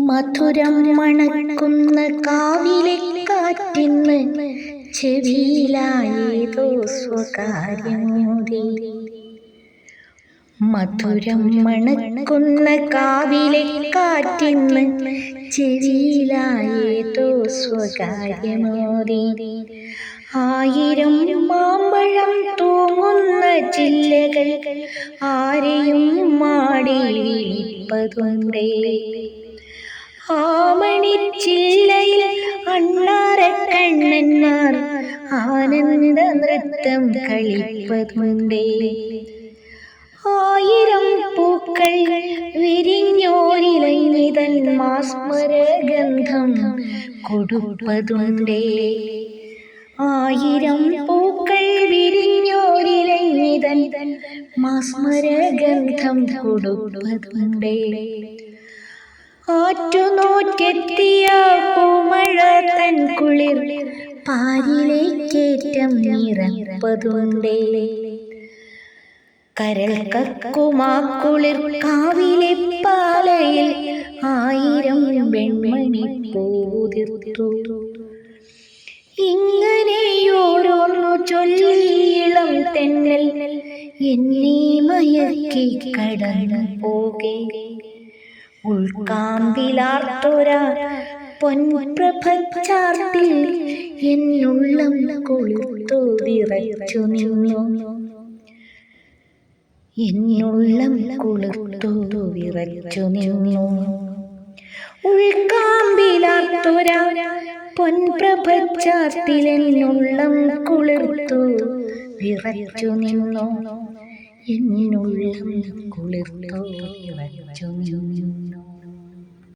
മധുരം മണക്കുന്ന കാവിലെ കാറ്റിന്ന് ചെവിയിലായേതോ സ്വകാര്യമോദി. മധുരം മണക്കുന്ന കാവിലെ കാറ്റിന്ന് ചെവിയിലായേതോ സ്വകാര്യമോദി. ആയിരം മാമ്പഴം തൂങ്ങുന്ന ചില്ലകൾ ആരെയും മാടി വിളിപ്പതുണ്ടേ. ആമണിച്ചില്ലയിൽ അണ്ണാരക്കണ്ണന്മാർ ആനന്ദ നൃത്തം കളിപ്പതുണ്ടേ. ആയിരം പൂക്കൾ വിരിഞ്ഞോരിലൈനിതൻ മാസ്മരഗന്ധം കൊടുപ്പതുണ്ടേ. ആയിരം പൂക്കൾ വിരിഞ്ഞോരിലൈനിതൻ മാസ്മരഗന്ധം കൊടുപ്പതുണ്ടേ. ആറ്റുനോറ്റെത്തിയ പൂമഴ തൻ കുളിർ പാരിലേക്കേറ്റം നിറപ്പതുണ്ടേ. കരൾ കക്കുമാ കുളിർ കാവിലെ പാലയിൽ ആയിരം വെൺമണി പൂതിർത്തു. ഇങ്ങനെയോരോന്നു ചൊല്ലിയിളം തെന്നൽ എന്നീ മയക്കി കടന്നു പോകെ. ഉൾക്കാമ്പിലാർത്തൊര പൊൻപ്രഭച്ചാർത്തിൽ എന്നുള്ളം കുളിർത്തു വിറച്ചു നിന്നു. എന്നുള്ളം കുളിർത്തു വിറച്ചു നിന്നു. ഉൾക്കാമ്പിലാർത്തൊര പൊൻപ്രഭച്ചാർത്തിൽ എന്നുള്ളം കുളിർത്തു വിറച്ചു നിന്നു. എന്നുള്ളം കുളിർത്തു വിറച്ചു നിന്നു.